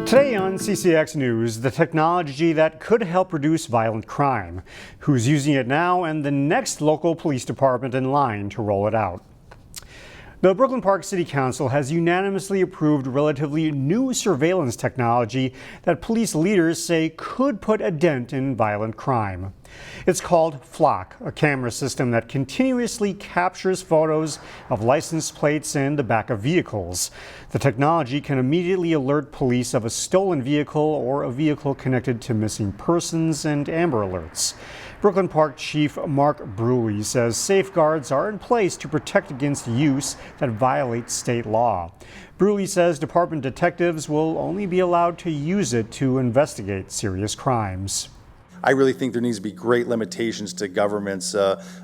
Today on CCX News, the technology that could help reduce violent crime, who's using it now, and the next local police department in line to roll it out. The Brooklyn Park City Council has unanimously approved relatively new surveillance technology that police leaders say could put a dent in violent crime. It's called Flock, a camera system that continuously captures photos of license plates and the back of vehicles. The technology can immediately alert police of a stolen vehicle or a vehicle connected to missing persons and Amber Alerts. Brooklyn Park Chief Mark Bruley says safeguards are in place to protect against use that violates state law. Bruley says department detectives will only be allowed to use it to investigate serious crimes. I really think there needs to be great limitations to government's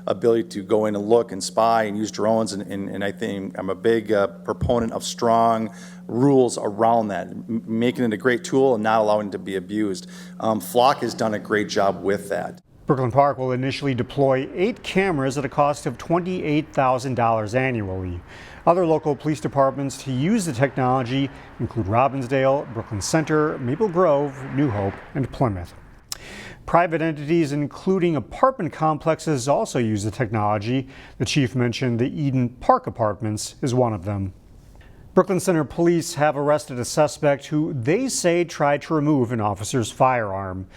ability to go in and look and spy and use drones, and I think I'm a big proponent of strong rules around that, making it a great tool and not allowing it to be abused. Flock has done a great job with that. Brooklyn Park will initially deploy 8 cameras at a cost of $28,000 annually. Other local police departments to use the technology include Robbinsdale, Brooklyn Center, Maple Grove, New Hope, and Plymouth. Private entities, including apartment complexes, also use the technology. The chief mentioned the Eden Park Apartments is one of them. Brooklyn Center police have arrested a suspect who they say tried to remove an officer's firearm.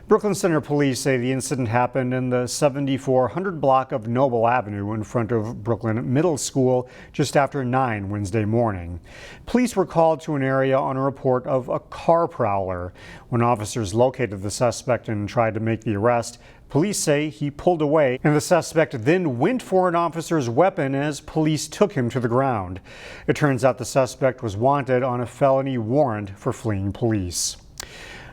Brooklyn Center police say the incident happened in the 7400 block of Noble Avenue in front of Brooklyn Middle School just after 9 Wednesday morning. Police were called to an area on a report of a car prowler. When officers located the suspect and tried to make the arrest, police say he pulled away, and the suspect then went for an officer's weapon as police took him to the ground. It turns out the suspect was wanted on a felony warrant for fleeing police.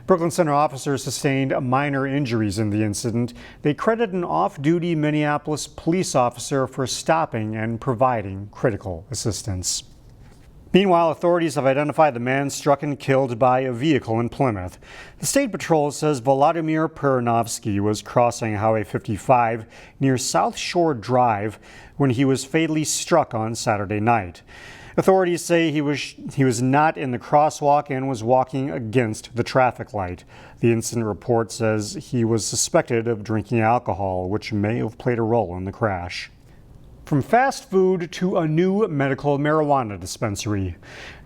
Brooklyn Center officers sustained minor injuries in the incident. They credit an off-duty Minneapolis police officer for stopping and providing critical assistance. Meanwhile, authorities have identified the man struck and killed by a vehicle in Plymouth. The State Patrol says Volodymyr Perinovsky was crossing Highway 55 near South Shore Drive when he was fatally struck on Saturday night. Authorities say he was not in the crosswalk and was walking against the traffic light. The incident report says he was suspected of drinking alcohol, which may have played a role in the crash. From fast food to a new medical marijuana dispensary.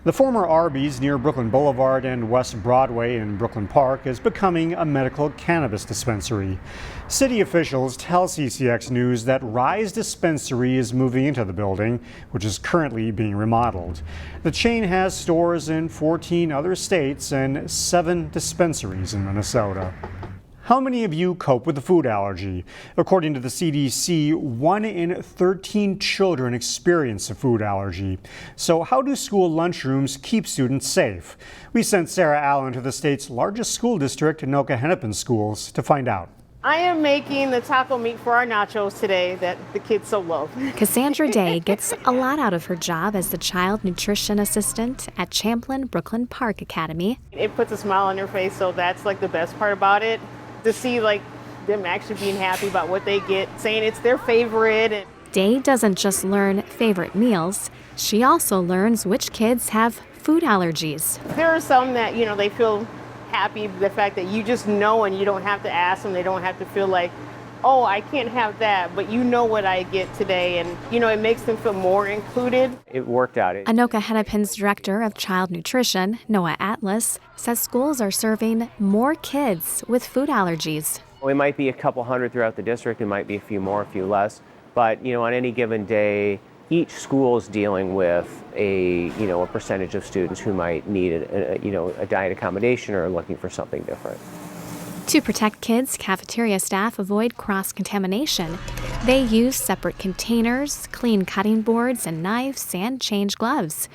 The former Arby's near Brooklyn Boulevard and West Broadway in Brooklyn Park is becoming a medical cannabis dispensary. City officials tell CCX News that Rise Dispensary is moving into the building, which is currently being remodeled. The chain has stores in 14 other states and 7 dispensaries in Minnesota. How many of you cope with a food allergy? According to the CDC, 1 in 13 children experience a food allergy. So how do school lunchrooms keep students safe? We sent Sarah Allen to the state's largest school district, Anoka Hennepin Schools, to find out. I am making the taco meat for our nachos today that the kids so love. Cassandra Day gets a lot out of her job as the child nutrition assistant at Champlin Brooklyn Park Academy. It puts a smile on their face, so that's like the best part about it. To see like them actually being happy about what they get, saying it's their favorite. Day doesn't just learn favorite meals, she also learns which kids have food allergies. There are some that, they feel happy the fact that you just know and you don't have to ask them. They don't have to feel like, oh, I can't have that, but you know what I get today. And, it makes them feel more included. It worked out. Anoka Hennepin's director of child nutrition, Noah Atlas, says schools are serving more kids with food allergies. It might be a couple hundred throughout the district. It might be a few more, a few less. But, on any given day, each school is dealing with a percentage of students who might need a diet accommodation or are looking for something different. To protect kids, cafeteria staff avoid cross-contamination. They use separate containers, clean cutting boards and knives, and change gloves.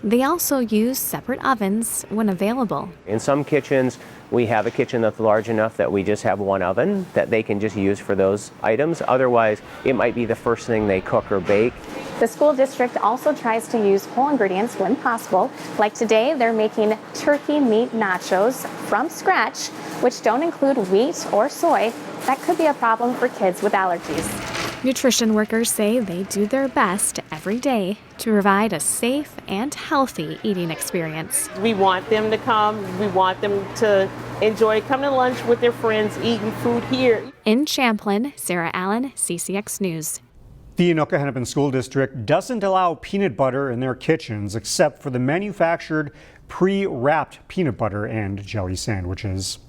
They also use separate ovens when available. In some kitchens, we have a kitchen that's large enough that we just have one oven that they can just use for those items. Otherwise, it might be the first thing they cook or bake. The school district also tries to use whole ingredients when possible. Like today, they're making turkey meat nachos from scratch, which don't include wheat or soy. That could be a problem for kids with allergies. Nutrition workers say they do their best every day to provide a safe and healthy eating experience. We want them to come. We want them to enjoy coming to lunch with their friends, eating food here. In Champlin, Sarah Allen, CCX News. The Anoka-Hennepin School District doesn't allow peanut butter in their kitchens except for the manufactured pre-wrapped peanut butter and jelly sandwiches.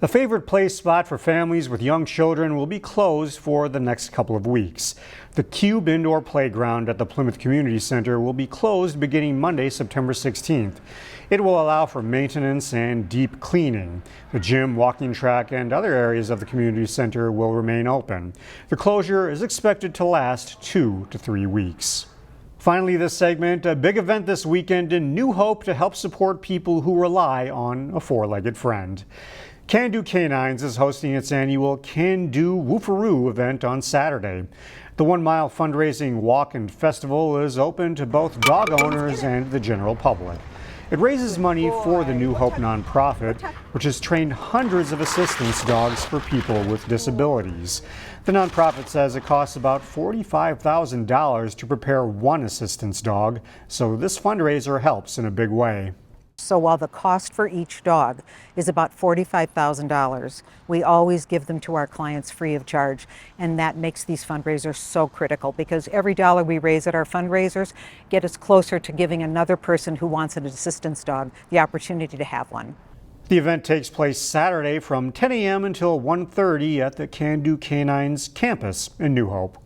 A favorite play spot for families with young children will be closed for the next couple of weeks. The K.U.B.E indoor playground at the Plymouth Community Center will be closed beginning Monday, September 16th. It will allow for maintenance and deep cleaning. The gym, walking track, and other areas of the community center will remain open. The closure is expected to last 2 to 3 weeks. Finally, this segment, a big event this weekend in New Hope to help support people who rely on a four-legged friend. Can-Do Canines is hosting its annual Do Woofaroo event on Saturday. The 1-mile fundraising walk and festival is open to both dog owners and the general public. It raises money for the New Hope nonprofit, which has trained hundreds of assistance dogs for people with disabilities. The nonprofit says it costs about $45,000 to prepare one assistance dog, so this fundraiser helps in a big way. So while the cost for each dog is about $45,000, we always give them to our clients free of charge. And that makes these fundraisers so critical because every dollar we raise at our fundraisers get us closer to giving another person who wants an assistance dog the opportunity to have one. The event takes place Saturday from 10 a.m. until 1:30 at the Can-Do Canines campus in New Hope.